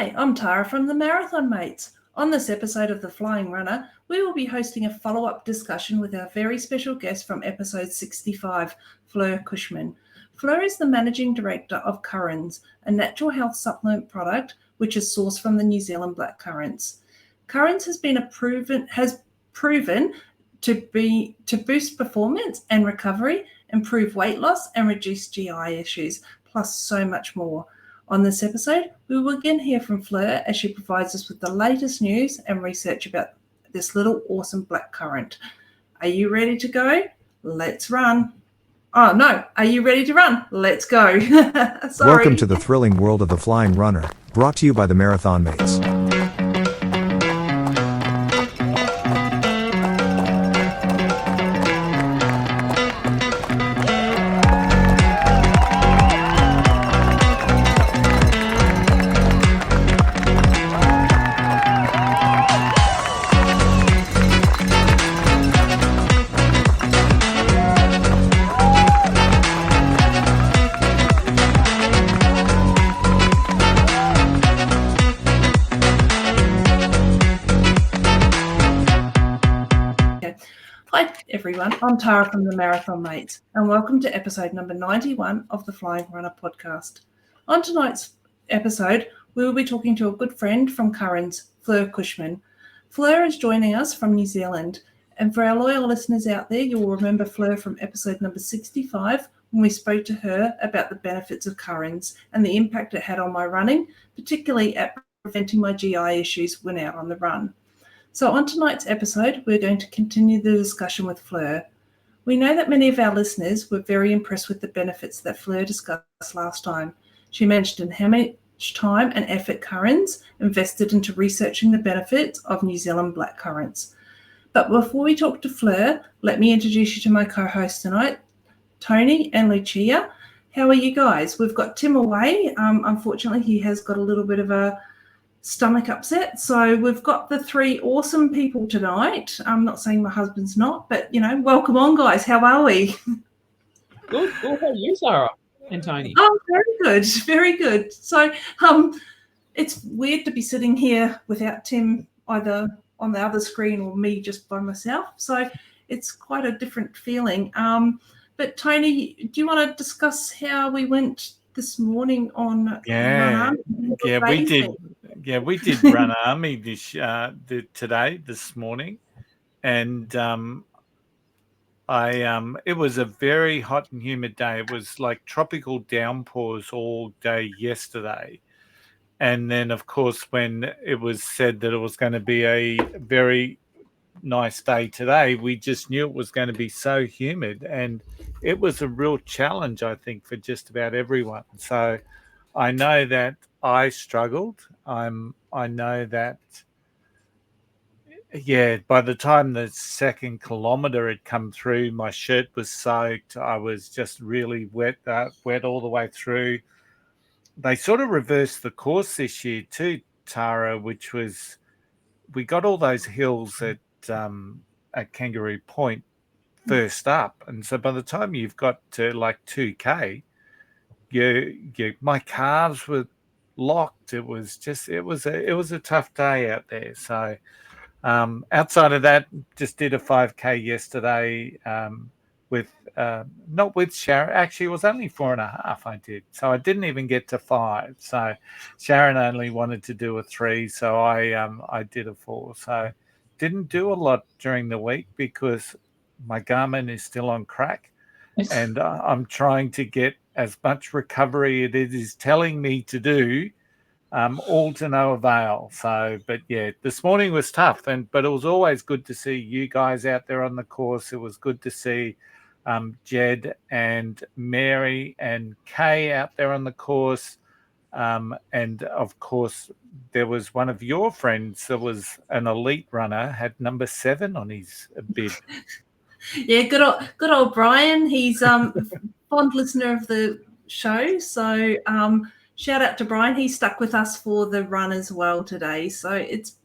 Hi, I'm Tara from the Marathon Mates. On this episode of the Flying Runr, we will be hosting a follow-up discussion with our very special guest from episode 65, Fleur Cushman. Fleur is the Managing Director of CurraNZ, a natural health supplement product which is sourced from the New Zealand Blackcurrants. CurraNZ has proven to boost performance and recovery, improve weight loss and reduce GI issues, plus so much more. On this episode, we will again hear from Fleur as she provides us with the latest news and research about this little awesome blackcurrant. Are you ready to go? Let's run. Oh, no. Are you ready to run? Let's go. Sorry. Welcome to the thrilling world of the Flying Runr, brought to you by the Marathon Mates. Hi everyone, I'm Tara from the Marathon Mates and welcome to episode number 91 of the Flying Runr podcast. On tonight's episode, we will be talking to a good friend from CurraNZ, Fleur Cushman. Fleur is joining us from New Zealand, and for our loyal listeners out there, you'll remember Fleur from episode number 65 when we spoke to her about the benefits of CurraNZ and the impact it had on my running, particularly at preventing my GI issues when out on the run. So on tonight's episode, we're going to continue the discussion with Fleur. We know that many of our listeners were very impressed with the benefits that Fleur discussed last time. She mentioned how much time and effort CurraNZ invested into researching the benefits of New Zealand blackcurrants. But before we talk to Fleur, let me introduce you to my co-hosts tonight, Tony and Lucia. How are you guys? We've got Tim away. Unfortunately, he has got a little bit of a stomach upset. So we've got the three awesome people tonight. I'm not saying my husband's not, but, welcome on, guys. How are we? Good. How are you, Sarah and Tony? Oh, very good. Very good. So it's weird to be sitting here without Tim either on the other screen or me just by myself. So it's quite a different feeling. But Tony, do you want to discuss how we went this morning on Run we did. Yeah, we did Run Army this morning, and it was a very hot and humid day. It was like tropical downpours all day yesterday, and then of course when it was said that it was going to be a very nice day today, we just knew it was going to be so humid, and it was a real challenge, I think, for just about everyone. So I know that I struggled. I know that, by the time the second kilometre had come through, my shirt was soaked. I was just really wet all the way through. They sort of reversed the course this year too, Tara, which was, we got all those hills at Kangaroo Point first up. And so by the time you've got to like 2K, my calves were locked. It was a tough day out there. So outside of that, just did a 5K yesterday with not with Sharon. Actually, it was only 4.5 I did, so I didn't even get to 5. So Sharon only wanted to do a 3, so I did a 4. So didn't do a lot during the week because my Garmin is still on crack, and I'm trying to get as much recovery it is telling me to do, all to no avail. So, but yeah, this morning was tough, but it was always good to see you guys out there on the course. It was good to see Jed and Mary and Kay out there on the course. And of course, there was one of your friends that was an elite runner, had number 7 on his bid. Yeah, good old Brian. He's fond listener of the show. So shout out to Brian. He stuck with us for the run as well today. So it's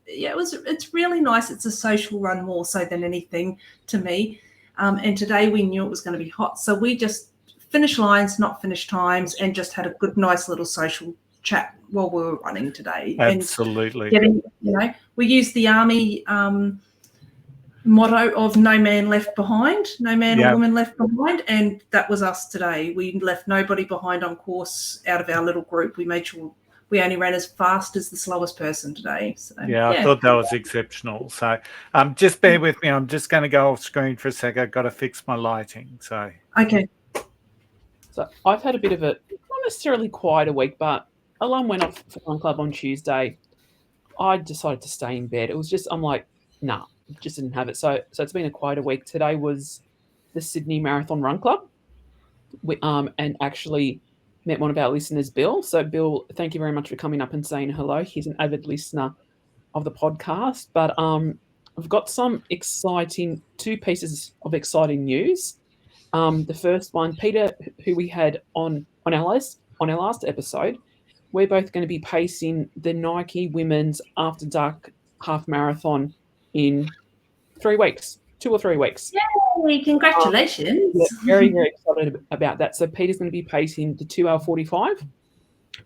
really nice. It's a social run more so than anything to me. And today we knew it was going to be hot. So we just finished lines, not finished times, and just had a good, nice little social chat while we were running today. Absolutely. And getting, we used the Army motto of no man left behind, no man or woman left behind, and that was us today. We left nobody behind on course out of our little group. We made sure we only ran as fast as the slowest person today. So, I thought that was exceptional. So just bear with me. I'm just going to go off screen for a sec. I've got to fix my lighting. So okay. So I've had a bit of a, not necessarily quite a week, but alarm went off for Run Club on Tuesday. I decided to stay in bed. It was just, I'm like, nah, just didn't have it. So it's been a quite a week. Today was the Sydney Marathon Run Club. And actually met one of our listeners, Bill. So Bill, thank you very much for coming up and saying hello. He's an avid listener of the podcast. But I've got two pieces of exciting news. The first one, Peter, who we had on our last episode, we're both going to be pacing the Nike Women's After Dark Half Marathon in 3 weeks, 2 or 3 weeks. Yay, congratulations. Very, very excited about that. So Peter's going to be pacing the 2:45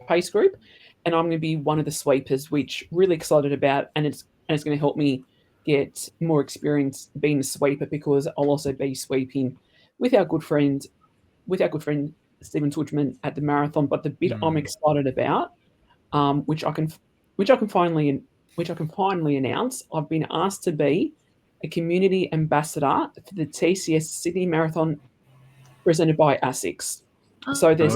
pace group, and I'm going to be one of the sweepers, which really excited about, and it's going to help me get more experience being a sweeper, because I'll also be sweeping with our good friend Stephen Twitchman at the marathon. But the bit I'm excited about, which I can finally announce, I've been asked to be a community ambassador for the TCS Sydney Marathon presented by ASICS. So there's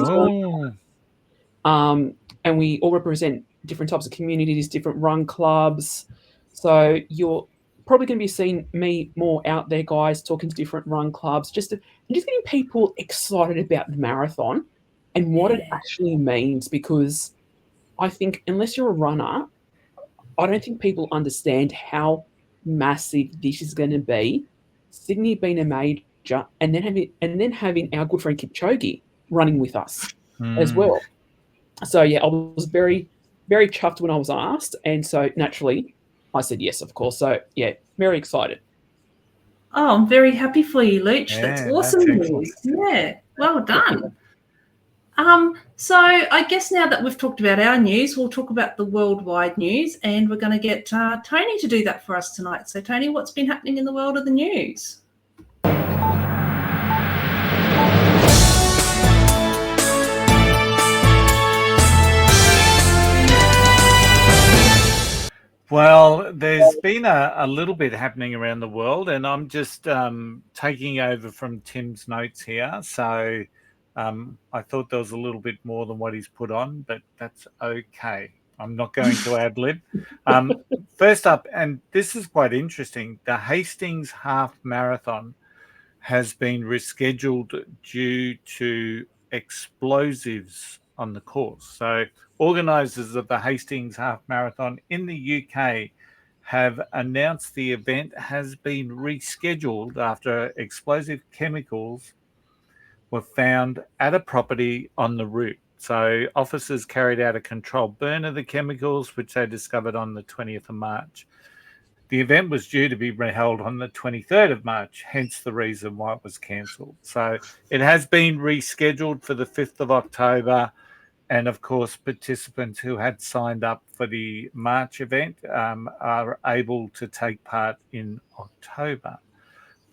and we all represent different types of communities, different run clubs. So you're probably going to be seeing me more out there, guys, talking to different run clubs, just getting people excited about the marathon and what it actually means, because I think unless you're a runner, I don't think people understand how massive this is going to be. Sydney being a major, and then having our good friend Kipchoge running with us as well. So I was very, very chuffed when I was asked, and so naturally I said yes, of course. So very excited. Oh, I'm very happy for you, Luch. That's awesome that's news. Yeah, well done. So I guess now that we've talked about our news, we'll talk about the worldwide news, and we're going to get Tony to do that for us tonight. So Tony, what's been happening in the world of the news? Well, there's been a little bit happening around the world, and I'm just taking over from Tim's notes here. So I thought there was a little bit more than what he's put on, but that's okay. I'm not going to ad lib. First up, and this is quite interesting, the Hastings Half Marathon has been rescheduled due to explosives on the course. So organisers of the Hastings Half Marathon in the UK have announced the event has been rescheduled after explosive chemicals were found at a property on the route. So officers carried out a controlled burn of the chemicals, which they discovered on the 20th of March. The event was due to be held on the 23rd of March, hence the reason why it was cancelled. So it has been rescheduled for the 5th of October. And of course, participants who had signed up for the March event are able to take part in October.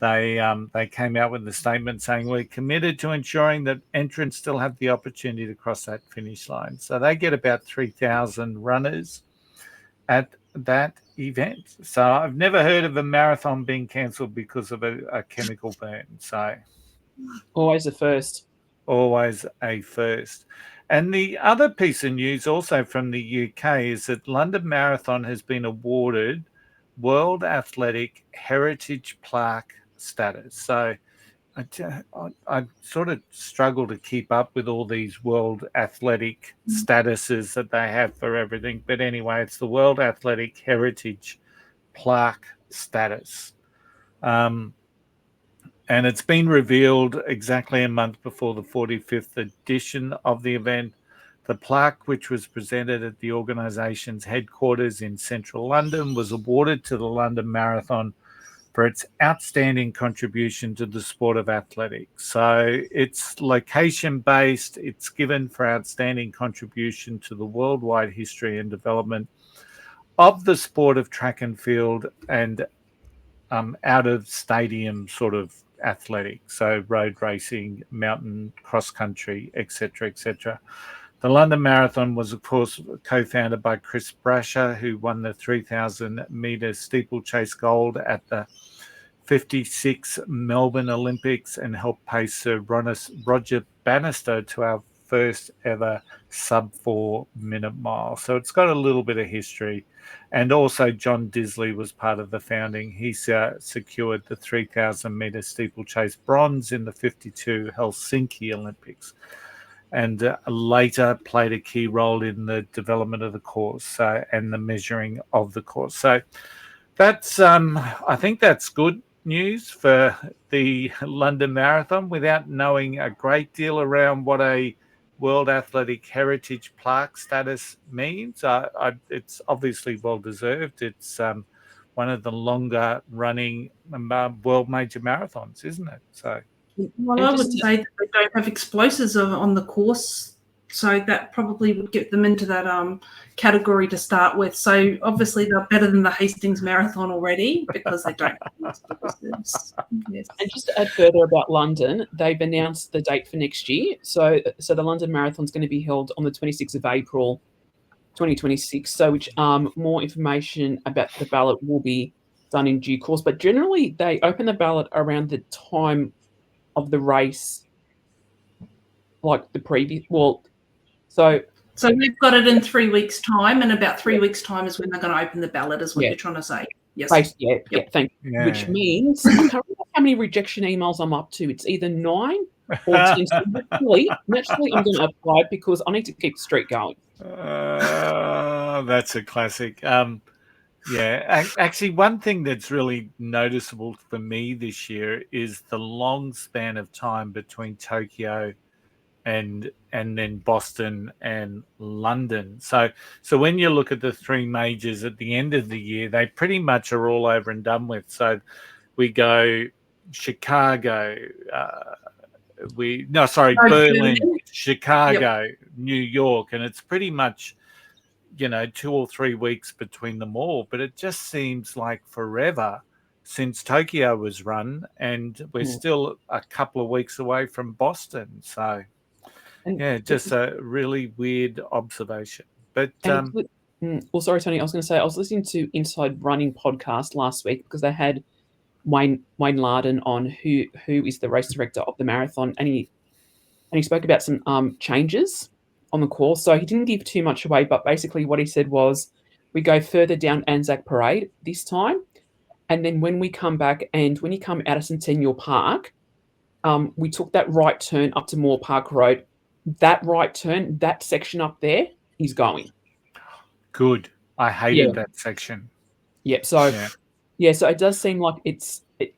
They came out with a statement saying, we're committed to ensuring that entrants still have the opportunity to cross that finish line. So they get about 3,000 runners at that event. So I've never heard of a marathon being cancelled because of a chemical burn. So always a first. Always a first. And the other piece of news also from the UK is that London Marathon has been awarded World Athletic Heritage Plaque status. So I sort of struggle to keep up with all these world athletic statuses that they have for everything. But anyway, it's the World Athletic Heritage Plaque status. And it's been revealed exactly a month before the 45th edition of the event. The plaque, which was presented at the organisation's headquarters in central London, was awarded to the London Marathon for its outstanding contribution to the sport of athletics. So it's location-based. It's given for outstanding contribution to the worldwide history and development of the sport of track and field and out of stadium sort of athletics, so road racing, mountain, cross country, etc., etc. The London Marathon was, of course, co-founded by Chris Brasher, who won the 3,000-metre steeplechase gold at the 56 Melbourne Olympics and helped pace Sir Roger Bannister to our first ever sub-4-minute mile. So it's got a little bit of history. And also John Disley was part of the founding. He secured the 3,000-metre steeplechase bronze in the 52 Helsinki Olympics, and later played a key role in the development of the course and the measuring of the course. So that's, I think that's good news for the London Marathon without knowing a great deal around what a World Athletic Heritage Plaque status means. It's obviously well-deserved. It's one of the longer running world major marathons, isn't it? So. Well, I would say that they don't have explosives on the course, so that probably would get them into that category to start with. So obviously they're better than the Hastings Marathon already because they don't have explosives. Yes. And just to add further about London, they've announced the date for next year. So the London Marathon is going to be held on the 26th of April, 2026. So which more information about the ballot will be done in due course. But generally, they open the ballot around the time of the race, like the previous. Well, so we've got it in 3 weeks' time, and about 3 weeks' time is when they're going to open the ballot, is what you're trying to say. Yes. Thank you. Yeah. Which means I can't remember how many rejection emails I'm up to. It's either 9 or 10. So naturally, I'm going to apply because I need to keep the streak going. That's a classic. Actually, one thing that's really noticeable for me this year is the long span of time between Tokyo and then Boston and London. So when you look at the three majors at the end of the year, they pretty much are all over and done with. So we go Chicago, Berlin, Chicago, New York, and it's pretty much 2 or 3 weeks between them all. But it just seems like forever since Tokyo was run, and we're still a couple of weeks away from Boston. So just a really weird observation. But sorry, Tony, I was going to say I was listening to Inside Running podcast last week because they had Wayne Larden on, who is the race director of the marathon, and he spoke about some changes on the course. So he didn't give too much away, but basically what he said was we go further down Anzac Parade this time, and then when we come back and when you come out of Centennial Park, we took that right turn up to Moore Park Road. That right turn, that section up there is going. Good. I hated that section. Yep. So so it does seem like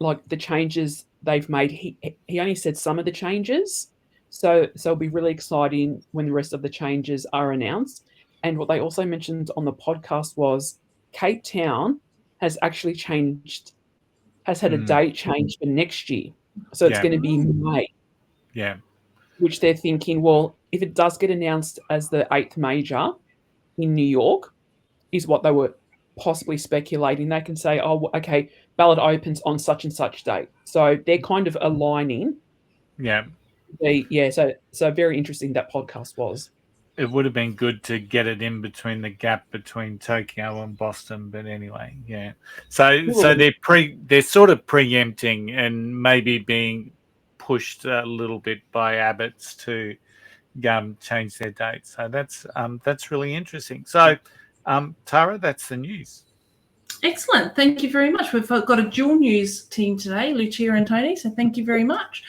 like the changes they've made. He only said some of the changes. So it'll be really exciting when the rest of the changes are announced. And what they also mentioned on the podcast was Cape Town has actually had a date change for next year. So it's going to be May. Yeah. Which they're thinking, well, if it does get announced as the 8th major in New York, is what they were possibly speculating. They can say, oh, okay, ballot opens on such and such date. So they're kind of aligning. Yeah. So very interesting that podcast was. It would have been good to get it in between the gap between Tokyo and Boston, but anyway, yeah. So they're sort of preempting and maybe being pushed a little bit by Abbott's to change their date. So that's really interesting. So Tara, that's the news. Excellent. Thank you very much. We've got a dual news team today, Lucia and Tony, so thank you very much.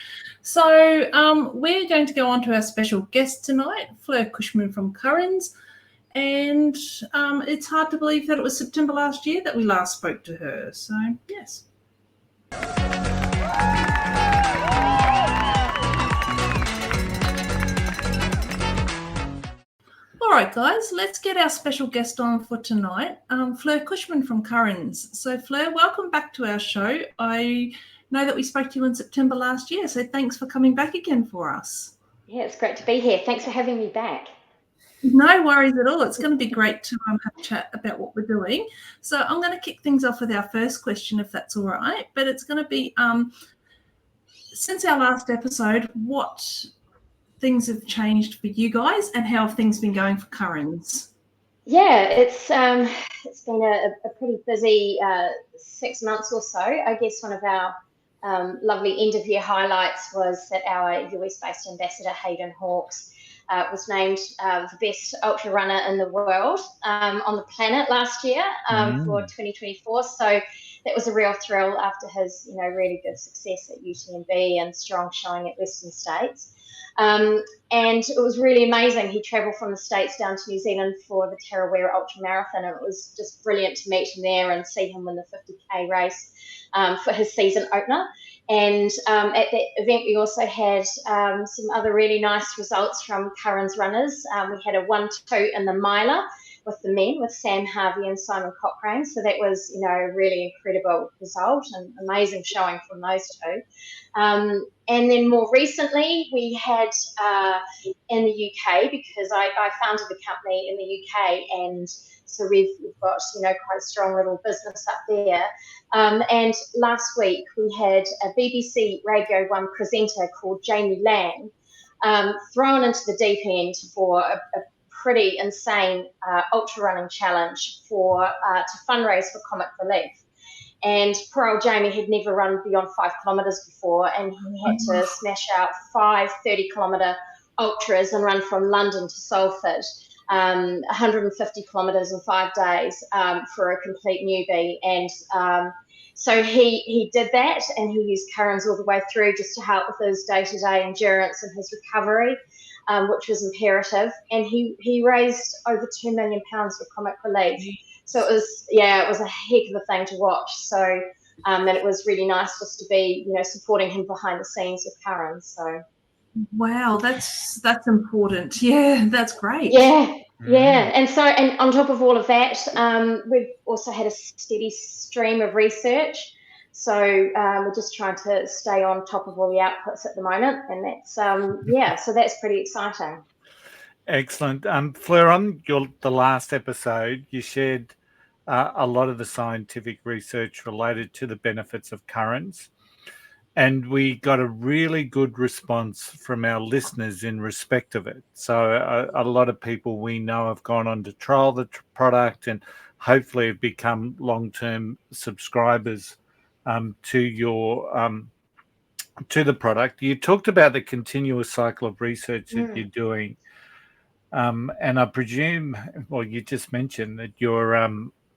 So we're going to go on to our special guest tonight, Fleur Cushman from CurraNZ. And it's hard to believe that it was September last year that we last spoke to her. So, yes. All right, guys, let's get our special guest on for tonight, Fleur Cushman from CurraNZ. So, Fleur, welcome back to our show. I know that we spoke to you in September last year, so thanks for coming back again for us. Yeah, it's great to be here. Thanks for having me back. No worries at all. It's going to be great to have a chat about what we're doing. So I'm going to kick things off with our first question, if that's all right. But it's going to be, since our last episode, what things have changed for you guys and how have things been going for CurraNZ? Yeah, it's been a pretty busy 6 months or so. I guess one of our lovely end of year highlights was that our US-based ambassador Hayden Hawkes was named the best ultra runner in the world on the planet last year for 2024. So that was a real thrill after his really good success at UTMB and strong showing at Western States. And it was really amazing. He travelled from the States down to New Zealand for the Tarawera Ultra Marathon, and it was just brilliant to meet him there and see him win the 50k race for his season opener. And at that event, we also had some other really nice results from CurraNZ runners. We had a 1-2 in the miler with the men, with Sam Harvey and Simon Cochrane. So that was, a really incredible result and amazing showing from those two. And then more recently, we had in the UK, because I founded the company in the UK, and so we've got quite a strong little business up there. And last week we had a BBC Radio 1 presenter called Jamie Lang thrown into the deep end for a pretty insane ultra running challenge to fundraise for Comic Relief. And poor old Jamie had never run beyond 5 kilometres before, and he had to smash out 5 30-kilometre ultras and run from London to Salford, 150 kilometres in 5 days for a complete newbie. And so he did that, and he used CurraNZ all the way through just to help with his day-to-day endurance and his recovery, which was imperative. And he raised over £2 million for Comic Relief. So it was a heck of a thing to watch. So and it was really nice just to be supporting him behind the scenes with CurraNZ. So wow, that's important. Yeah, that's great. Yeah. And so, and on top of all of that, we've also had a steady stream of research. So we're just trying to stay on top of all the outputs at the moment, and that's so that's pretty exciting. Excellent. Fleur, on the last episode, you shared a lot of the scientific research related to the benefits of CurraNZ, and we got a really good response from our listeners in respect of it. So a lot of people we know have gone on to trial the product and hopefully have become long-term subscribers to your to the product. You talked about the continuous cycle of research that you're doing. And I presume, well, you just mentioned that you're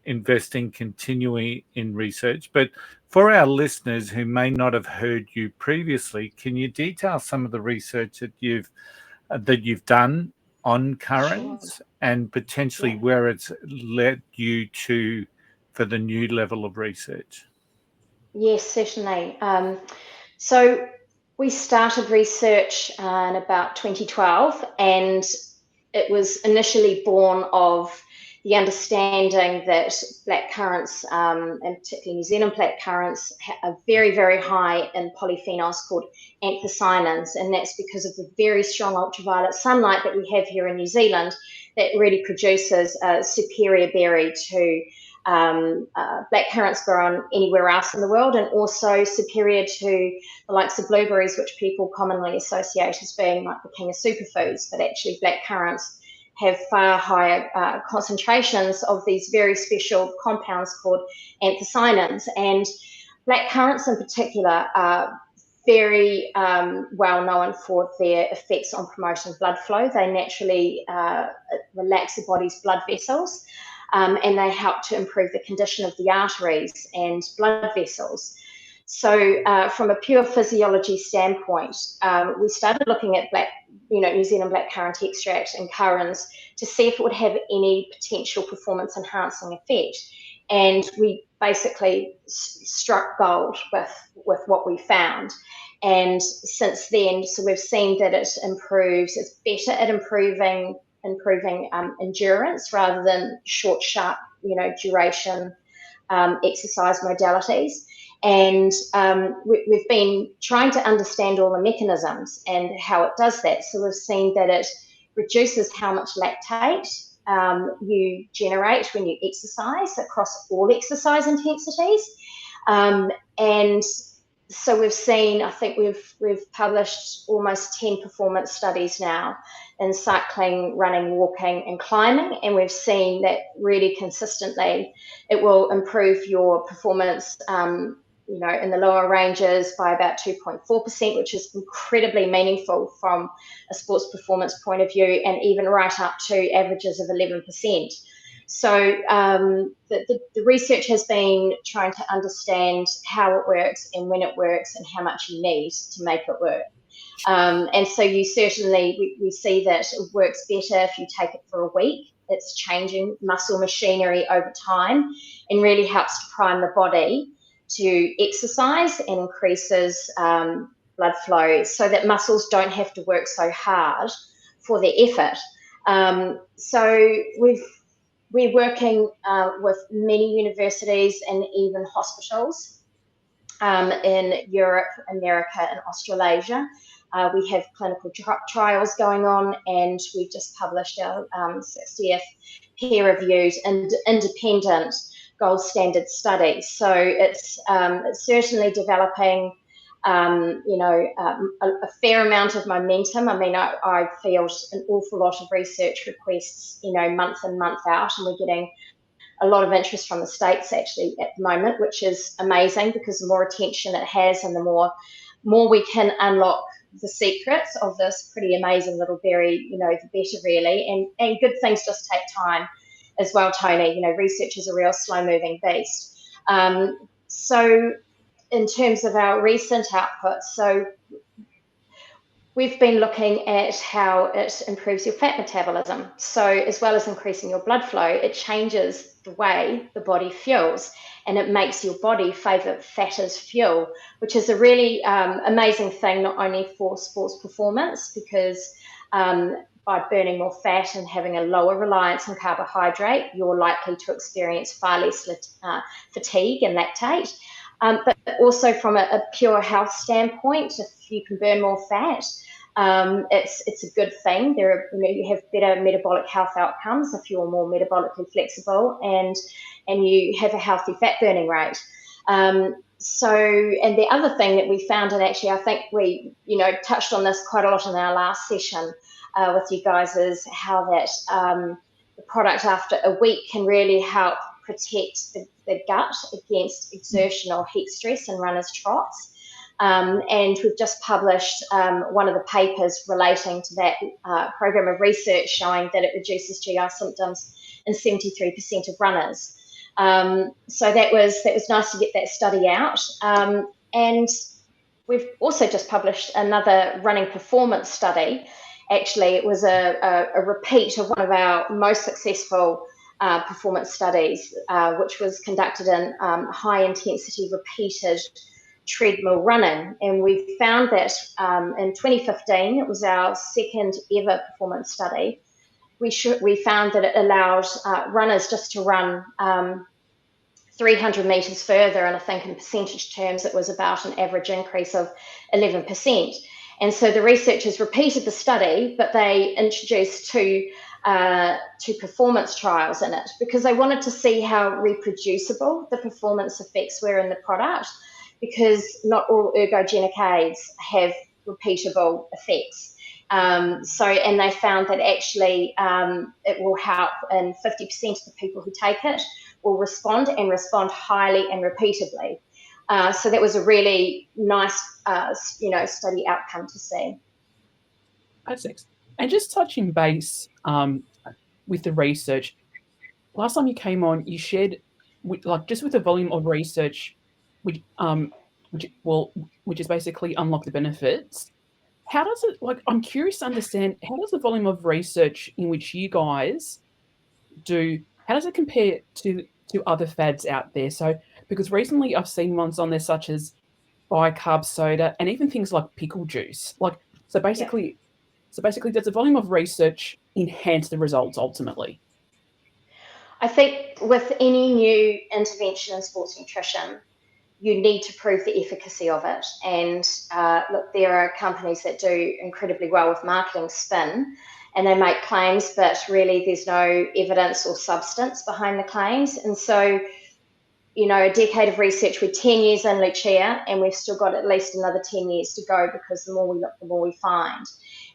investing continually in research, but for our listeners who may not have heard you previously, can you detail some of the research that you've done on CurraNZ and potentially where it's led you to for the new level of research? Yes, certainly. So we started research in about 2012, and it was initially born of the understanding that blackcurrants, and particularly New Zealand blackcurrants, are very, very high in polyphenols called anthocyanins, and that's because of the very strong ultraviolet sunlight that we have here in New Zealand that really produces a superior berry to blackcurrants grown anywhere else in the world, and also superior to the likes of blueberries, which people commonly associate as being like the king of superfoods, but actually blackcurrants have far higher concentrations of these very special compounds called anthocyanins. And blackcurrants in particular are very well known for their effects on promoting blood flow. They naturally relax the body's blood vessels, and they help to improve the condition of the arteries and blood vessels. So from a pure physiology standpoint, we started looking at New Zealand blackcurrant extract and CurraNZ to see if it would have any potential performance enhancing effect. And we basically struck gold with what we found. And since then, so we've seen that it's better at improving improving endurance rather than short, sharp, duration exercise modalities. And we've been trying to understand all the mechanisms and how it does that. So we've seen that it reduces how much lactate you generate when you exercise across all exercise intensities. And so we've seen, I think we've published almost 10 performance studies now in cycling, running, walking, and climbing, and we've seen that really consistently it will improve your performance, in the lower ranges by about 2.4%, which is incredibly meaningful from a sports performance point of view, and even right up to averages of 11%. So the research has been trying to understand how it works and when it works and how much you need to make it work. And so you certainly, we see that it works better if you take it for a week. It's changing muscle machinery over time and really helps to prime the body to exercise and increases blood flow so that muscles don't have to work so hard for their effort. So we're working with many universities and even hospitals in Europe, America, and Australasia. We have clinical trials going on, and we've just published our 60th peer-reviewed and independent gold standard study. So it's certainly developing, a fair amount of momentum. I mean, I field an awful lot of research requests, month in, month out, and we're getting a lot of interest from the States actually at the moment, which is amazing because the more attention it has and the more we can unlock the secrets of this pretty amazing little berry, the better really. And good things just take time as well, Tony. Research is a real slow-moving beast. So in terms of our recent outputs, so we've been looking at how it improves your fat metabolism. So as well as increasing your blood flow, it changes the way the body fuels, and it makes your body favour fat as fuel, which is a really amazing thing, not only for sports performance, because by burning more fat and having a lower reliance on carbohydrate, you're likely to experience far less fatigue and lactate. But also from a pure health standpoint, if you can burn more fat, it's a good thing. You have better metabolic health outcomes if you're more metabolically flexible and you have a healthy fat burning rate. So, and the other thing that we found, and actually I think we, touched on this quite a lot in our last session with you guys, is how that the product after a week can really help protect the gut against exertional heat stress and runners' trots. And we've just published one of the papers relating to that program of research showing that it reduces GI symptoms in 73% of runners. So that was nice to get that study out. And we've also just published another running performance study. Actually, it was a repeat of one of our most successful performance studies, which was conducted in high-intensity repeated treadmill running. And we found that in 2015, it was our second ever performance study, we found that it allowed runners just to run 300 metres further, and I think in percentage terms it was about an average increase of 11%. And so the researchers repeated the study, but they introduced two performance trials in it because they wanted to see how reproducible the performance effects were in the product, because not all ergogenic aids have repeatable effects. And they found that actually it will help, and 50% of the people who take it will respond highly and repeatedly. So that was a really nice, study outcome to see. That's excellent. And just touching base with the research, last time you came on, you shared, just with the volume of research, which is basically unlock the benefits. How does it, I'm curious to understand, how does the volume of research in which you guys do, how does it compare to other fads out there? So, because recently I've seen ones on there such as bicarb soda and even things like pickle juice. So basically, So basically, does the volume of research enhance the results ultimately? I think with any new intervention in sports nutrition, you need to prove the efficacy of it. And look, there are companies that do incredibly well with marketing spin, and they make claims, but really there's no evidence or substance behind the claims. And so, a decade of research, we're 10 years in Lucia, and we've still got at least another 10 years to go, because the more we look, the more we find.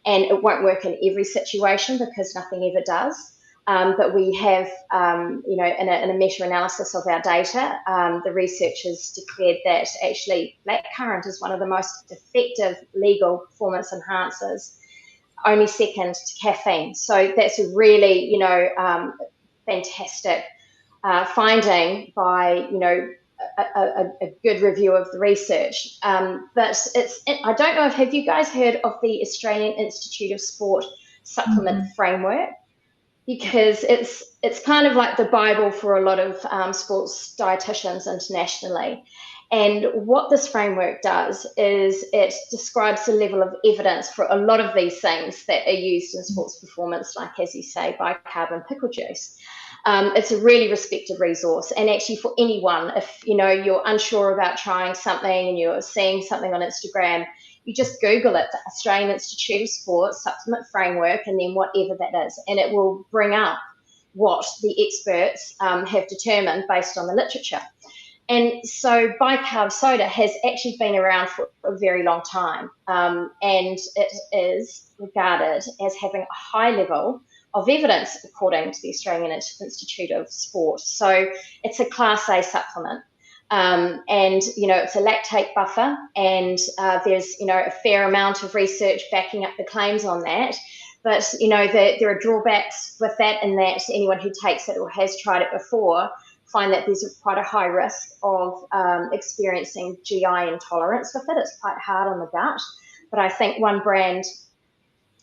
And it won't work in every situation, because nothing ever does. But we have, in a meta-analysis of our data, the researchers declared that actually blackcurrant is one of the most effective legal performance enhancers, only second to caffeine. So that's a really, fantastic finding by, a good review of the research. But I don't know, have you guys heard of the Australian Institute of Sport supplement framework? Because it's kind of like the Bible for a lot of sports dietitians internationally. And what this framework does is it describes the level of evidence for a lot of these things that are used in sports performance, like, as you say, bicarb and pickle juice. It's a really respected resource. And actually, for anyone, if you're unsure about trying something and you're seeing something on Instagram, you just Google it, the Australian Institute of Sport Supplement Framework, and then whatever that is, and it will bring up what the experts have determined based on the literature. And so bicarb soda has actually been around for a very long time, and it is regarded as having a high level of evidence according to the Australian Institute of Sport. So it's a Class A supplement. And, it's a lactate buffer, and there's, a fair amount of research backing up the claims on that. But, there are drawbacks with that, in that anyone who takes it or has tried it before find that there's quite a high risk of experiencing GI intolerance with it. It's quite hard on the gut. But I think one brand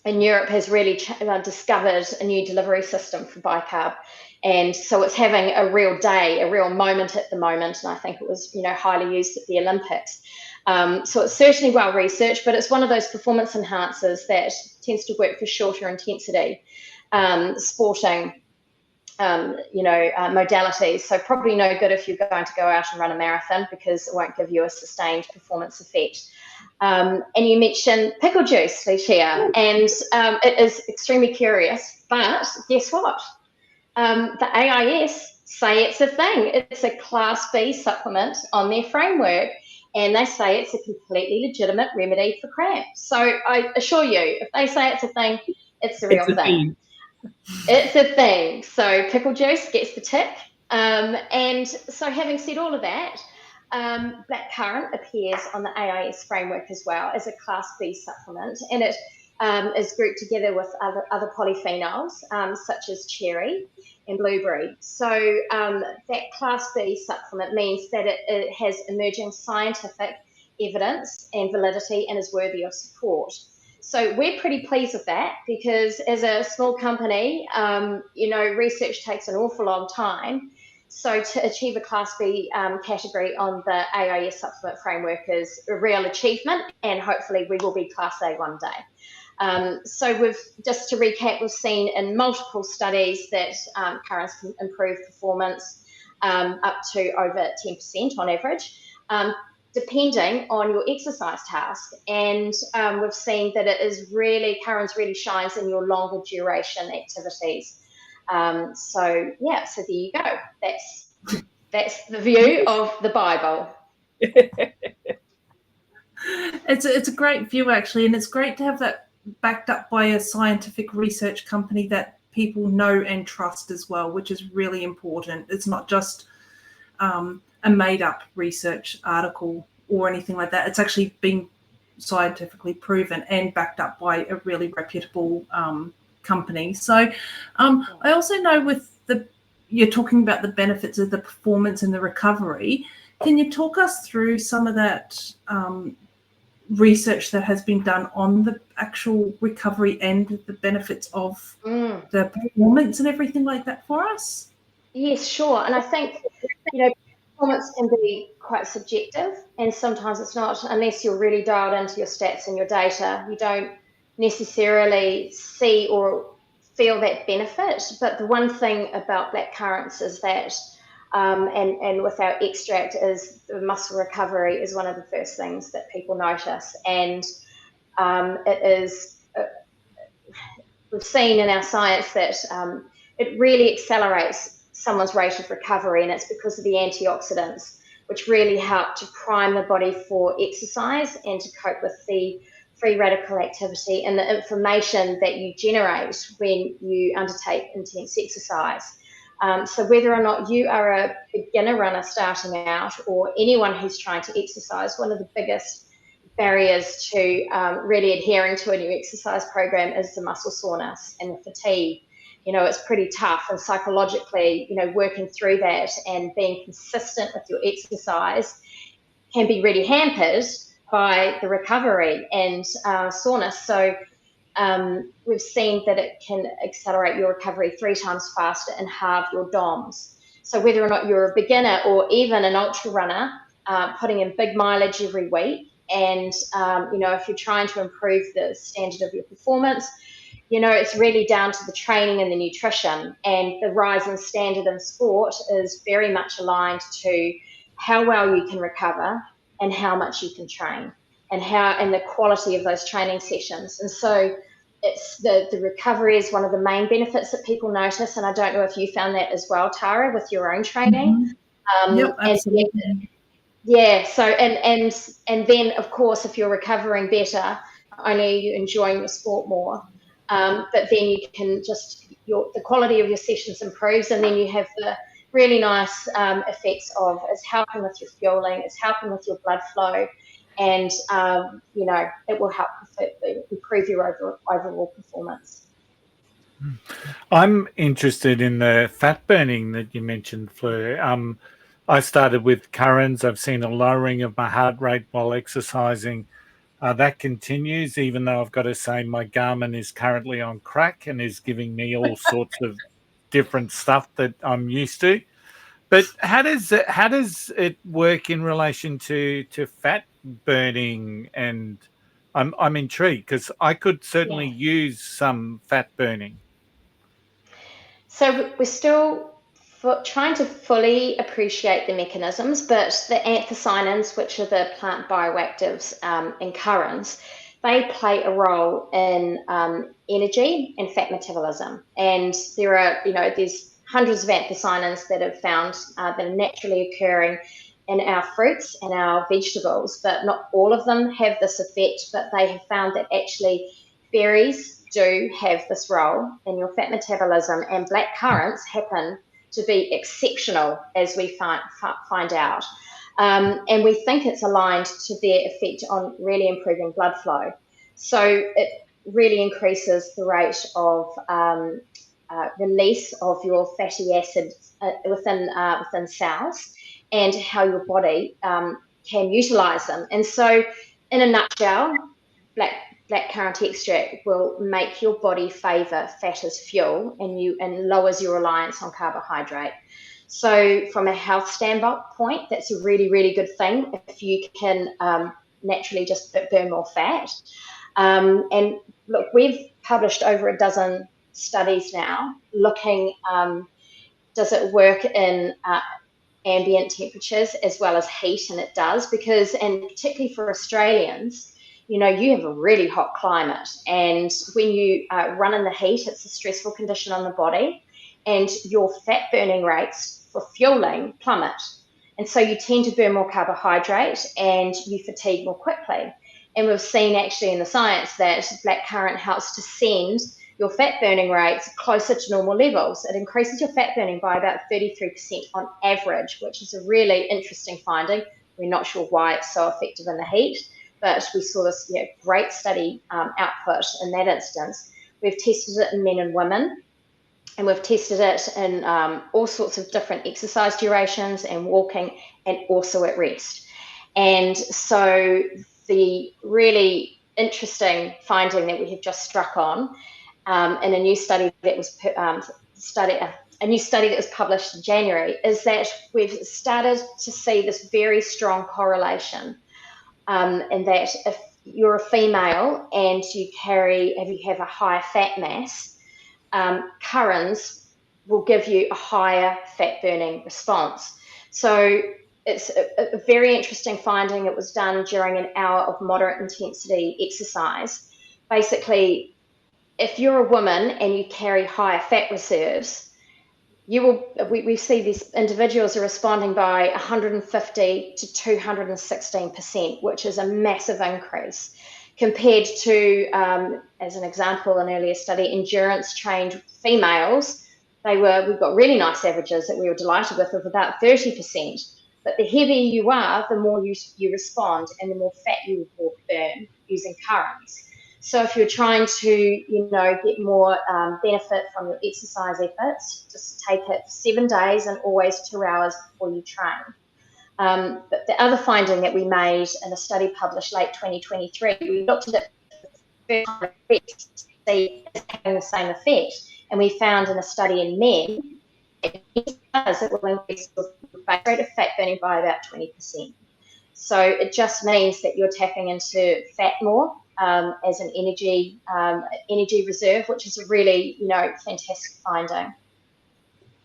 in Europe has really discovered a new delivery system for bicarb. And so it's having a real day, a real moment at the moment. And I think it was, highly used at the Olympics. So it's certainly well researched, but it's one of those performance enhancers that tends to work for shorter intensity sporting, modalities. So probably no good if you're going to go out and run a marathon, because it won't give you a sustained performance effect. And you mentioned pickle juice, Lucia, and it is extremely curious, but guess what? The AIS say it's a thing. It's a Class B supplement on their framework, and they say it's a completely legitimate remedy for cramp. So I assure you, if they say it's a thing, it's a real thing. It's a thing. So pickle juice gets the tick. And so having said all of that, blackcurrant appears on the AIS framework as well as a Class B supplement, and it is grouped together with other polyphenols, such as cherry and blueberry. So that Class B supplement means that it has emerging scientific evidence and validity and is worthy of support. So we're pretty pleased with that, because as a small company, research takes an awful long time. So to achieve a Class B category on the AIS supplement framework is a real achievement, and hopefully we will be Class A one day. So just to recap, we've seen in multiple studies that currants can improve performance up to over 10% on average, depending on your exercise task. And we've seen that currants really shines in your longer duration activities. So there you go. That's the view of the Bible. It's a great view, actually, and it's great to have that backed up by a scientific research company that people know and trust as well, which is really important. It's not just a made-up research article or anything like that. It's actually been scientifically proven and backed up by a really reputable company. So I also know you're talking about the benefits of the performance and the recovery. Can you talk us through some of that research that has been done on the actual recovery and the benefits of the performance and everything like that for us? Yes, sure. And I think, performance can be quite subjective, and sometimes it's not, unless you're really dialed into your stats and your data. You necessarily see or feel that benefit. But the one thing about blackcurrants is that, and with our extract, is the muscle recovery is one of the first things that people notice. And it is, we've seen in our science that it really accelerates someone's rate of recovery, and it's because of the antioxidants, which really help to prime the body for exercise and to cope with the free radical activity and the inflammation that you generate when you undertake intense exercise. So whether or not you are a beginner runner starting out or anyone who's trying to exercise, one of the biggest barriers to really adhering to a new exercise program is the muscle soreness and the fatigue. It's pretty tough, and psychologically, working through that and being consistent with your exercise can be really hampered by the recovery and soreness. So we've seen that it can accelerate your recovery 3 times faster and halve your DOMs. So whether or not you're a beginner or even an ultra runner, putting in big mileage every week, and if you're trying to improve the standard of your performance, it's really down to the training and the nutrition. And the rise in standard in sport is very much aligned to how well you can recover and how much you can train, and the quality of those training sessions. And so it's the recovery is one of the main benefits that people notice. And I don't know if you found that as well, Tara, with your own training. Yep, absolutely. Yeah. So and then of course, if you're recovering better, not only are you enjoying your sport more, but then you can the quality of your sessions improves, and then you have the really nice effects of it's helping with your fueling, it's helping with your blood flow, and it will help improve your overall performance. I'm interested in the fat burning that you mentioned, Fleur. I started with CurraNZ. I've seen a lowering of my heart rate while exercising. That continues, even though I've got to say my Garmin is currently on crack and is giving me all sorts of different stuff that I'm used to. But how does it work in relation to fat burning? And I'm intrigued because I could certainly use some fat burning. So we're still trying to fully appreciate the mechanisms, but the anthocyanins, which are the plant bioactives in currants, they play a role in energy and fat metabolism. And there's hundreds of anthocyanins that have found that are naturally occurring in our fruits and our vegetables, but not all of them have this effect. But they have found that actually berries do have this role in your fat metabolism, and blackcurrants happen to be exceptional, as we find out. And we think it's aligned to their effect on really improving blood flow. So it really increases the rate of release of your fatty acids within cells, and how your body can utilize them. And so, in a nutshell, blackcurrant extract will make your body favour fat as fuel, and lowers your reliance on carbohydrate. So from a health standpoint, that's a really, really good thing if you can naturally just burn more fat. And look, we've published over a dozen studies now looking, does it work in ambient temperatures as well as heat? And it does, and particularly for Australians, you have a really hot climate, and when you run in the heat, it's a stressful condition on the body, and your fat burning rates for fueling plummet. And so you tend to burn more carbohydrate and you fatigue more quickly. And we've seen actually in the science that blackcurrant helps to send your fat burning rates closer to normal levels. It increases your fat burning by about 33% on average, which is a really interesting finding. We're not sure why it's so effective in the heat, but we saw this great study output in that instance. We've tested it in men and women, and we've tested it in all sorts of different exercise durations and walking, and also at rest. And so the really interesting finding that we have just struck on in a new study that was published in January is that we've started to see this very strong correlation, and that if you're a female and you have a higher fat mass, currans will give you a higher fat burning response. So it's a very interesting finding. It was done during an hour of moderate intensity exercise. Basically, if you're a woman and you carry higher fat reserves, we see these individuals are responding by 150 to 216%, which is a massive increase compared to, as an example, an earlier study, endurance trained females. We got really nice averages that we were delighted with of about 30%. But the heavier you are, the more you respond and the more fat you will burn using currants. So if you're trying to, get more benefit from your exercise efforts, just take it for 7 days and always 2 hours before you train. But the other finding that we made in a study published late 2023, we looked at it for to see if it's having the same effect. And we found in a study in men, it will increase the rate of fat burning by about 20%. So it just means that you're tapping into fat more as an energy reserve, which is a really, fantastic finding.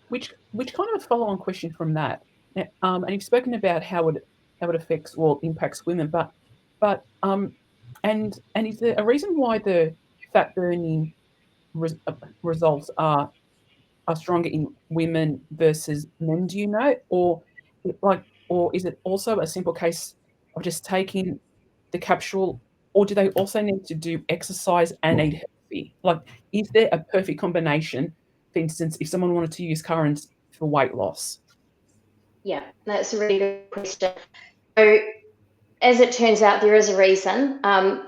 Which kind of a follow-on question from that, and you've spoken about how it affects or impacts women, but and is there a reason why the fat burning results are stronger in women versus men? Do you know, or is it also a simple case of just taking the capsule, or do they also need to do exercise and eat healthy? Like, is there a perfect combination? For instance, if someone wanted to use currants for weight loss? Yeah, that's a really good question. So, as it turns out, there is a reason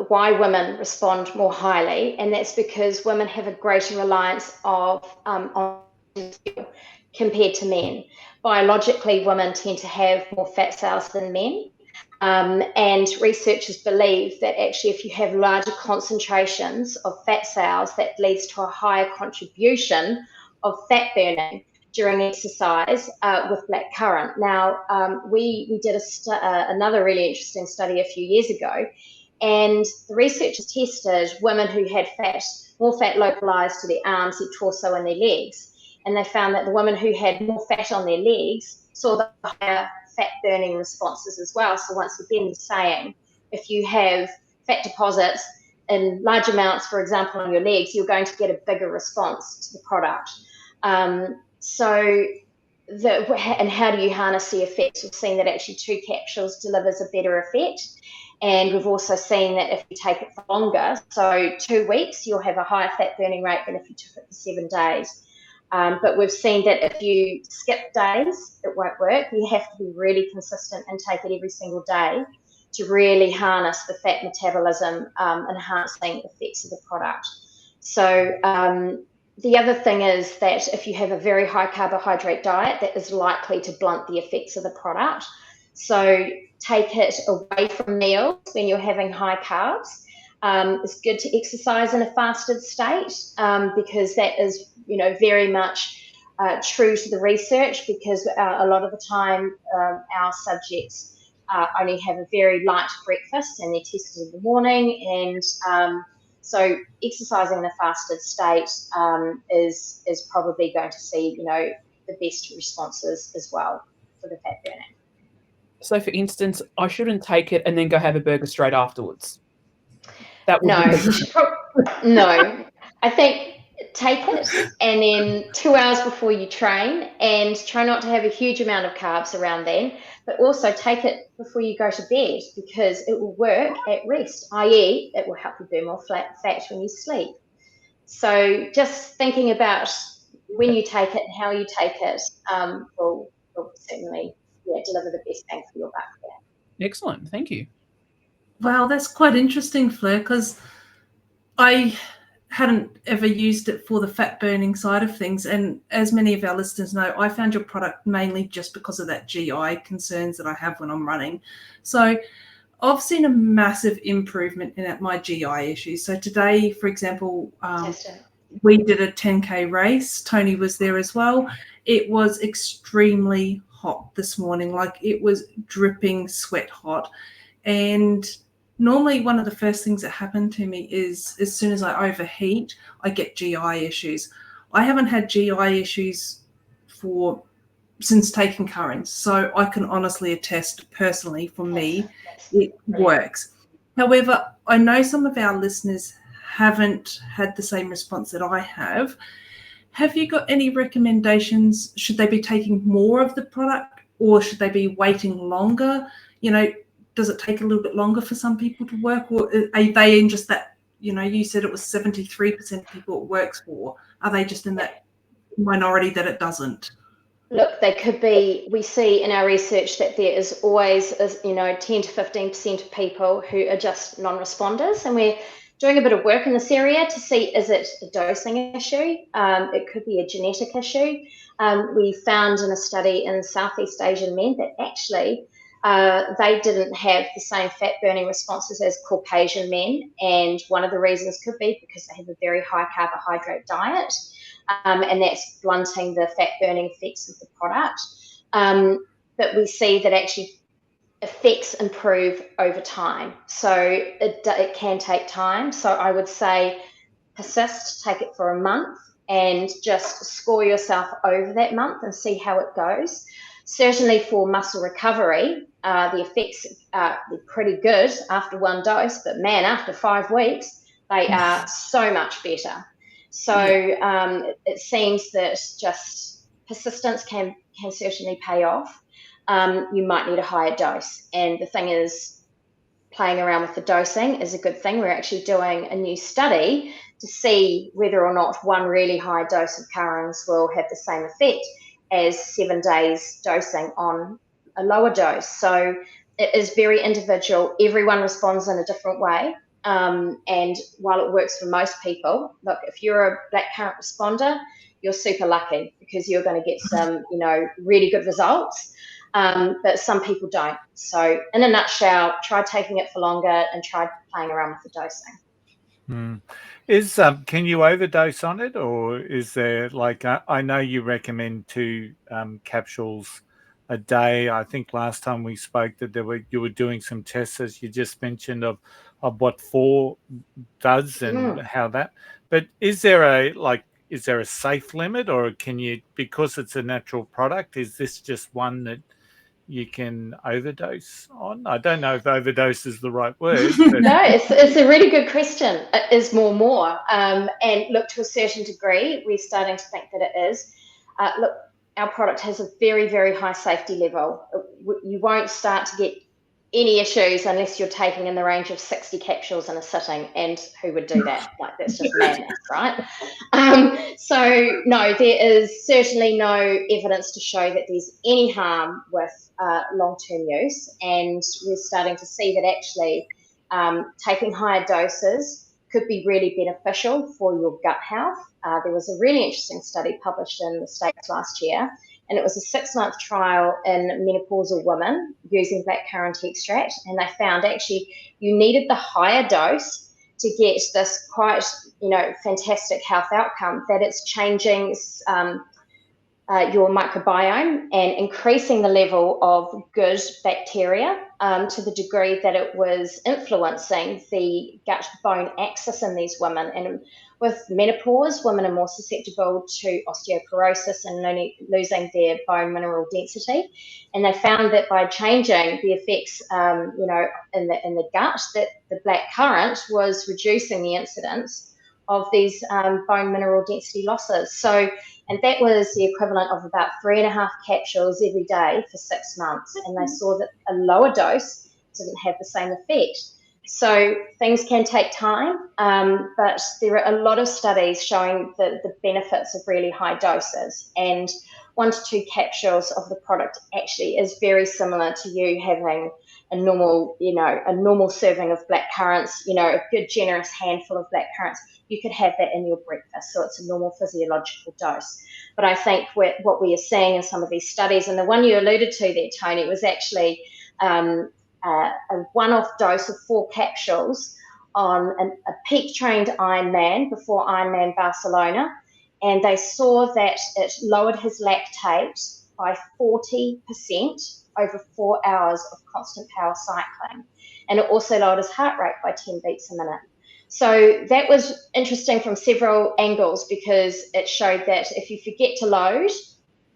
why women respond more highly, and that's because women have a greater reliance on compared to men. Biologically, women tend to have more fat cells than men. And researchers believe that actually if you have larger concentrations of fat cells, that leads to a higher contribution of fat burning during exercise with blackcurrant. Now, we did another really interesting study a few years ago, and the researchers tested women who had more fat localized to their arms, their torso, and their legs. And they found that the women who had more fat on their legs saw the higher fat burning responses as well. So once again, saying if you have fat deposits in large amounts, for example, on your legs, you're going to get a bigger response to the product. And how do you harness the effects? We've seen that actually 2 capsules delivers a better effect. And we've also seen that if you take it for longer, so 2 weeks, you'll have a higher fat burning rate than if you took it for 7 days. But we've seen that if you skip days, it won't work. You have to be really consistent and take it every single day to really harness the fat metabolism enhancing effects of the product. So the other thing is that if you have a very high carbohydrate diet, that is likely to blunt the effects of the product. So take it away from meals when you're having high carbs. It's good to exercise in a fasted state because that is, very much true to the research, because a lot of the time our subjects only have a very light breakfast and they're tested in the morning, and so exercising in a fasted state is probably going to see, the best responses as well for the fat burning. So, for instance, I shouldn't take it and then go have a burger straight afterwards. That would no. I think take it and then 2 hours before you train, and try not to have a huge amount of carbs around then, but also take it before you go to bed, because it will work at rest, i.e. it will help you burn more fat when you sleep. So just thinking about when you take it and how you take it will certainly deliver the best bang for your buck there. Excellent, thank you. Wow, that's quite interesting, Fleur, because I hadn't ever used it for the fat burning side of things. And as many of our listeners know, I found your product mainly just because of that GI concerns that I have when I'm running. So I've seen a massive improvement in my GI issues. So today, for example, we did a 10K race. Tony was there as well. It was extremely hot this morning. Like, it was dripping sweat hot. And normally one of the first things that happen to me is as soon as I overheat, I get GI issues. I haven't had GI issues since taking CurraNZ, so I can honestly attest personally for me, it works. However, I know some of our listeners haven't had the same response that I have. Have you got any recommendations? Should they be taking more of the product, or should they be waiting longer? Does it take a little bit longer for some people to work, or are they in just that, you said it was 73% of people it works for. Are they just in that minority that it doesn't? Look, they could be. We see in our research that there is always, 10 to 15% of people who are just non-responders, and we're doing a bit of work in this area to see, is it a dosing issue? It could be a genetic issue. We found in a study in Southeast Asian men that actually they didn't have the same fat burning responses as Caucasian men, and one of the reasons could be because they have a very high carbohydrate diet. And that's blunting the fat burning effects of the product. But we see that actually effects improve over time. So it can take time. So I would say persist, take it for a month, and just score yourself over that month and see how it goes. Certainly for muscle recovery, the effects are pretty good after one dose, but man, after 5 weeks, they are so much better. So it seems that just persistence can certainly pay off. You might need a higher dose. And the thing is, playing around with the dosing is a good thing. We're actually doing a new study to see whether or not one really high dose of CurraNZ will have the same effect as 7 days dosing on a lower dose. So it is very individual. Everyone responds in a different way. And while it works for most people, look, if you're a blackcurrant responder, you're super lucky because you're going to get some, really good results. But some people don't. So in a nutshell, try taking it for longer and try playing around with the dosing. Can you overdose on it, or is there I know you recommend 2 capsules a day. I think last time we spoke that you were doing some tests, as you just mentioned, of what 4 does and how that. But is there a safe limit, or can you, because it's a natural product, is this just one that you can overdose on? I don't know if overdose is the right word. But... No, it's a really good question. It is more. And look, to a certain degree, we're starting to think that it is. Look, our product has a very, very high safety level. You won't start to get any issues unless you're taking in the range of 60 capsules in a sitting, and who would do that? That's just madness, right? So no, there is certainly no evidence to show that there's any harm with long-term use, and we're starting to see that actually taking higher doses could be really beneficial for your gut health. There was a really interesting study published in the States last year, and it was a 6-month trial in menopausal women using blackcurrant extract, and they found actually you needed the higher dose to get this quite, fantastic health outcome, that it's changing your microbiome and increasing the level of good bacteria to the degree that it was influencing the gut-bone axis in these women. And with menopause, women are more susceptible to osteoporosis and losing their bone mineral density. And they found that by changing the effects, in the gut, that the blackcurrant was reducing the incidence of these bone mineral density losses. So, and that was the equivalent of about 3.5 capsules every day for 6 months. And they saw that a lower dose didn't have the same effect. So things can take time, but there are a lot of studies showing the benefits of really high doses. And 1 to 2 capsules of the product actually is very similar to you having a normal serving of blackcurrants, a good generous handful of blackcurrants. You could have that in your breakfast, so it's a normal physiological dose. But I think what we are seeing in some of these studies, and the one you alluded to there, Tony, was actually a one-off dose of 4 capsules on a peak-trained Ironman before Ironman Barcelona, and they saw that it lowered his lactate by 40% over 4 hours of constant power cycling. And it also lowered his heart rate by 10 beats a minute. So that was interesting from several angles, because it showed that if you forget to load,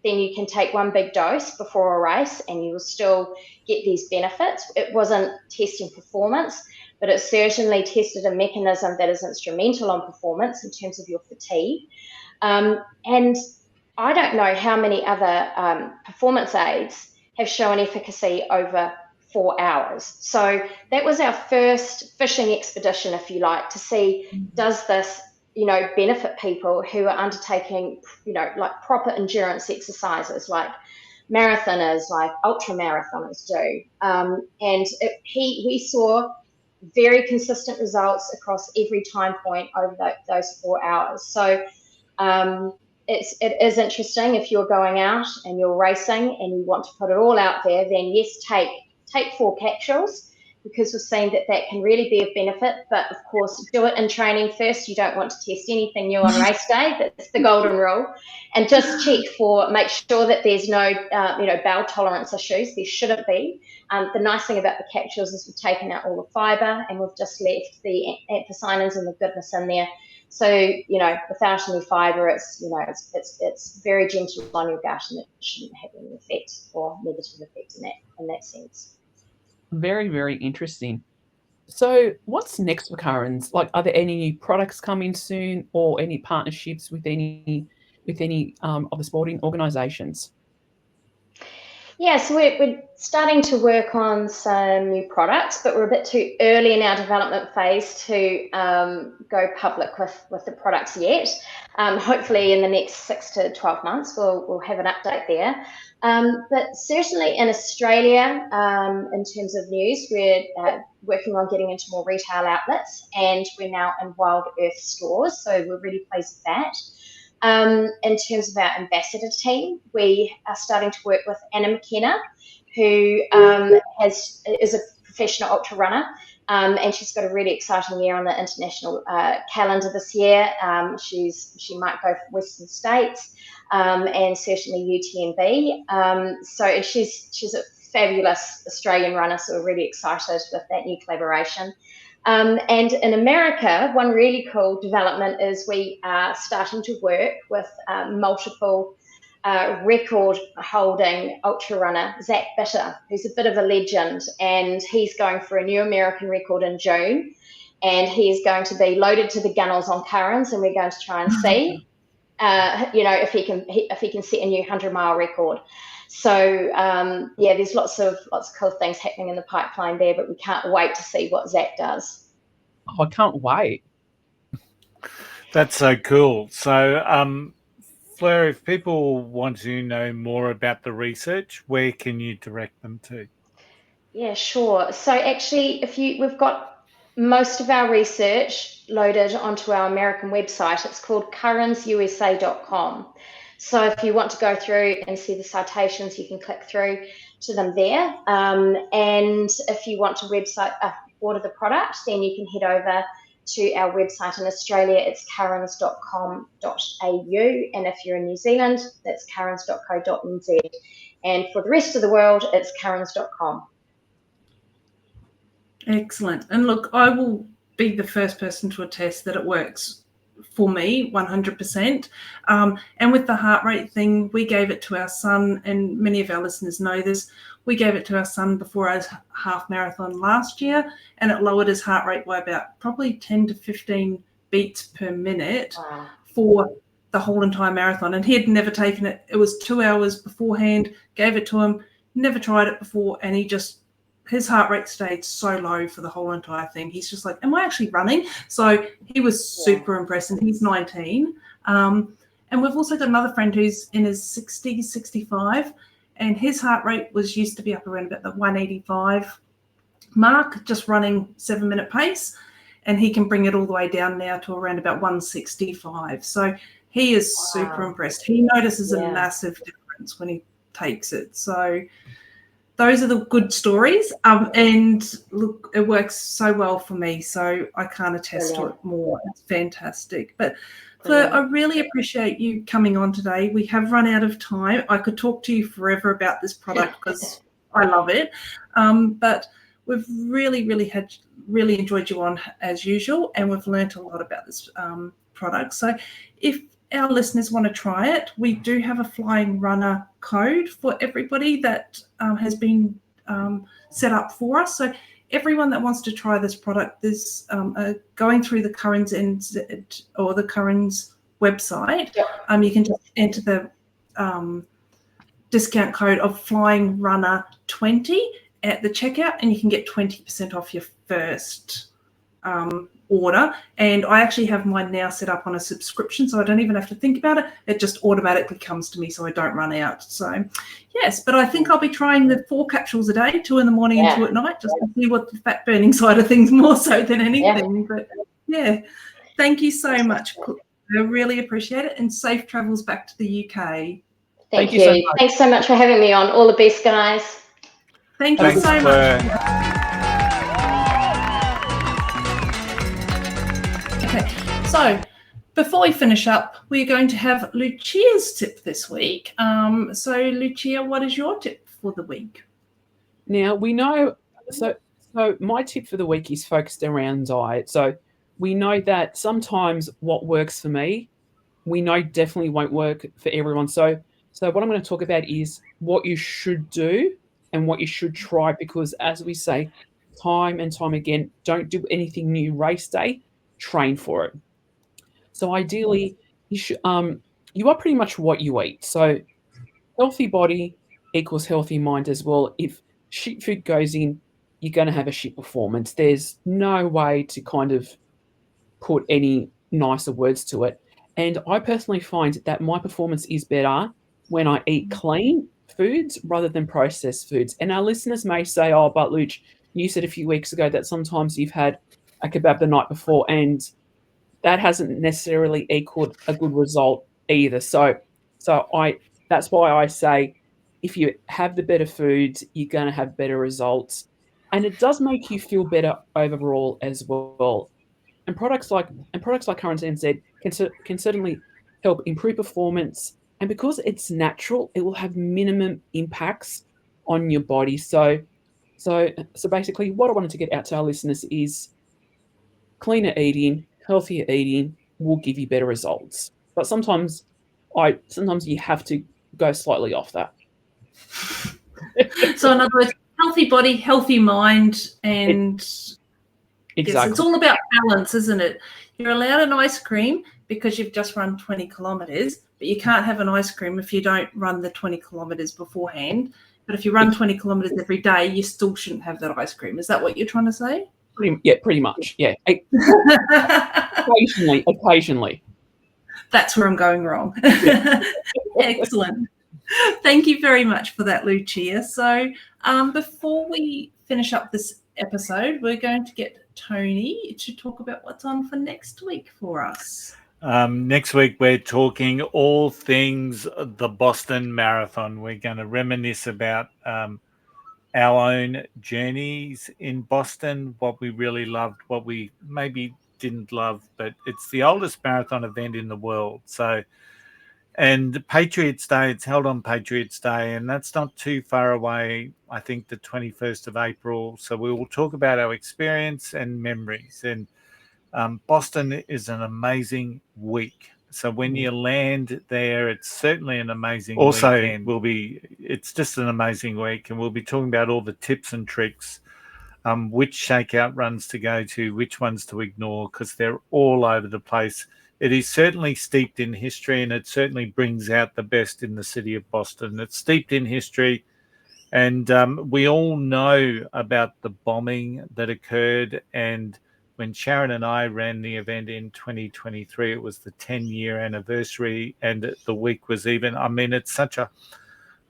then you can take one big dose before a race and you will still get these benefits. It wasn't testing performance, but it certainly tested a mechanism that is instrumental on performance in terms of your fatigue. And I don't know how many other performance aids have shown efficacy over 4 hours. So that was our first fishing expedition, if you like, to see, does this, benefit people who are undertaking, like proper endurance exercises, like marathoners, like ultra marathoners do. We saw very consistent results across every time point over those 4 hours. So it is interesting. If you're going out and you're racing and you want to put it all out there, then yes, take 4 capsules, because we've seen that can really be of benefit. But of course, do it in training first. You don't want to test anything new on race day. That's the golden rule. And just make sure that there's no, bowel tolerance issues. There shouldn't be. The nice thing about the capsules is we've taken out all the fibre and we've just left the anthocyanins and the goodness in there. So, without any fibre, it's very gentle on your gut, and it shouldn't have any effect or negative effect in that sense. Very, very interesting. So what's next for CurraNZ? Like, are there any new products coming soon, or any partnerships with any of the sporting organisations? Yeah, so we're starting to work on some new products, but we're a bit too early in our development phase to go public with the products yet. Hopefully in the next 6 to 12 months, we'll have an update there. But certainly in Australia, in terms of news, we're working on getting into more retail outlets, and we're now in Wild Earth stores, so we're really pleased with that. In terms of our ambassador team, we are starting to work with Anna McKenna, who is a professional ultra runner, and she's got a really exciting year on the international calendar this year. She might go for Western States, and certainly UTMB. So she's a fabulous Australian runner, so we're really excited with that new collaboration. And in America, one really cool development is we are starting to work with multiple record-holding ultra runner, Zach Bitter, who's a bit of a legend, and he's going for a new American record in June, and he's going to be loaded to the gunnels on CurraNZ, and we're going to try and see, if he can set a new 100-mile record. So there's lots of cool things happening in the pipeline there, but we can't wait to see what Zach does. Oh, I can't wait. That's so cool. So, Fleur, if people want to know more about the research, where can you direct them to? Yeah, sure. So actually, we've got most of our research loaded onto our American website. It's called curranzusa.com. So if you want to go through and see the citations, you can click through to them there. And if you want to order the product, then you can head over to our website. In Australia, it's curranz.com.au. And if you're in New Zealand, that's curranz.co.nz. And for the rest of the world, it's curranz.com. Excellent. And look, I will be the first person to attest that it works for me 100%. And with the heart rate thing, we gave it to our son, and many of our listeners know this. We gave it to our son before his half marathon last year, and it lowered his heart rate by about probably 10 to 15 beats per minute for the whole entire marathon. And he had never taken it. It was 2 hours beforehand, gave it to him, never tried it before, and his heart rate stayed so low for the whole entire thing. He's just like, am I actually running? So he was super impressed, and he's 19. And we've also got another friend who's in his 60s, 65, and his heart rate used to be up around about the 185 mark, just running 7-minute pace. And he can bring it all the way down now to around about 165. So he is super impressed. He notices a massive difference when he takes it. So those are the good stories. And look, it works so well for me. So I can't attest to it more. It's fantastic. But Fleur, I really appreciate you coming on today. We have run out of time. I could talk to you forever about this product because I love it. But we've really enjoyed you on as usual, and we've learnt a lot about this product. So if our listeners want to try it, we do have a Flying Runr code for everybody that has been set up for us. So everyone that wants to try this product, there's going through the CurraNZ or the CurraNZ website. Yep. You can just enter the discount code of Flying Runr 20 at the checkout, and you can get 20% off your first order. And I actually have mine now set up on a subscription, so I don't even have to think about it. It just automatically comes to me, so I don't run out. So yes, but I think I'll be trying the 4 capsules a day, 2 in the morning and 2 at night, just to see what the fat burning side of things more so than anything. But yeah, thank you so much. I really appreciate it, and safe travels back to the UK. Thank you so much. Thanks so much for having me on. All the best, guys. Thank you so much. Okay, so before we finish up, we're going to have Lucia's tip this week. So Lucia, what is your tip for the week? Now, we know, so my tip for the week is focused around diet. So we know that sometimes what works for me, we know definitely won't work for everyone. So what I'm going to talk about is what you should do and what you should try, because as we say time and time again, don't do anything new race day, train for it. So ideally, you should you are pretty much what you eat. So healthy body equals healthy mind as well. If shit food goes in, you're going to have a shit performance. There's no way to kind of put any nicer words to it. And I personally find that my performance is better when I eat clean foods rather than processed foods. And our listeners may say, oh, but Luch, you said a few weeks ago that sometimes you've had a kebab the night before, and that hasn't necessarily equaled a good result either. So that's why I say if you have the better foods, you're going to have better results. And it does make you feel better overall as well. And products like CurraNZ can certainly help improve performance. And because it's natural, it will have minimum impacts on your body. So basically what I wanted to get out to our listeners is cleaner eating, healthier eating will give you better results. But sometimes you have to go slightly off that. So in other words, healthy body, healthy mind, and exactly. Yes, it's all about balance, isn't it? You're allowed an ice cream because you've just run 20 kilometres, but you can't have an ice cream if you don't run the 20 kilometres beforehand. But if you run 20 kilometres every day, you still shouldn't have that ice cream. Is that what you're trying to say? Pretty much. Yeah. Occasionally. That's where I'm going wrong. Excellent. Thank you very much for that, Lucia. So before we finish up this episode, we're going to get Tony to talk about what's on for next week for us. Next week, we're talking all things the Boston Marathon. We're going to reminisce about our own journeys in Boston, what we really loved, what we maybe didn't love, but it's the oldest marathon event in the world. So, and Patriots Day, it's held on Patriots Day, and that's not too far away, I think the 21st of April. So we will talk about our experience and memories. And Boston is an amazing week. So when you land there, it's certainly an amazing weekend. It's just an amazing week, and we'll be talking about all the tips and tricks, which shakeout runs to go to, which ones to ignore, because they're all over the place. It is certainly steeped in history, and it certainly brings out the best in the city of Boston. It's steeped in history, and we all know about the bombing that occurred. And when Sharon and I ran the event in 2023, it was the 10-year anniversary, and the week was even. I mean, it's such a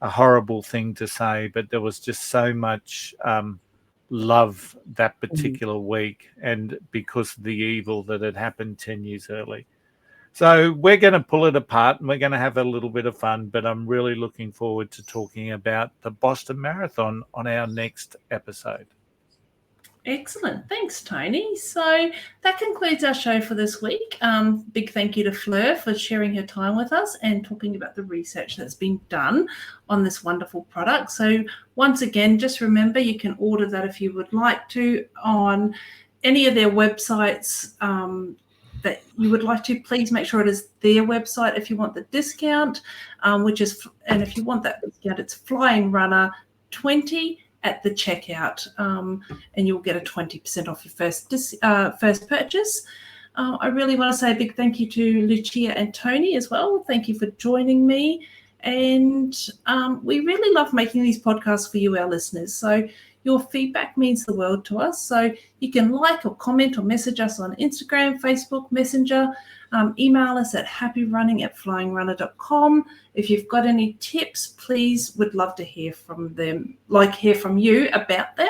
horrible thing to say, but there was just so much love that particular week, and because of the evil that had happened 10 years early. So we're going to pull it apart, and we're going to have a little bit of fun, but I'm really looking forward to talking about the Boston Marathon on our next episode. Excellent. Thanks, Tony. So that concludes our show for this week. Big thank you to Fleur for sharing her time with us and talking about the research that's been done on this wonderful product. So once again, just remember you can order that if you would like to on any of their websites that you would like to. Please make sure it is their website if you want the discount, and if you want that discount, it's Flying Runr 20 at the checkout, and you'll get a 20% off your first purchase. I really want to say a big thank you to Lucia and Tony as well. Thank you for joining me. And we really love making these podcasts for you, our listeners. So your feedback means the world to us. So you can like or comment or message us on Instagram, Facebook, Messenger. Email us at happyrunning@flyingrunner.com. If you've got any tips, please, would love to hear from them, hear from you about them.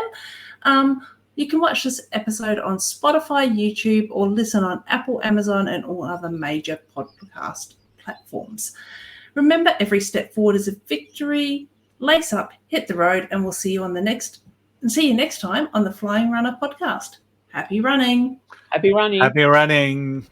You can watch this episode on Spotify, YouTube, or listen on Apple, Amazon, and all other major podcast platforms. Remember, every step forward is a victory. Lace up, hit the road, and we'll see you next time on the Flying Runr podcast. Happy running. Happy running. Happy running.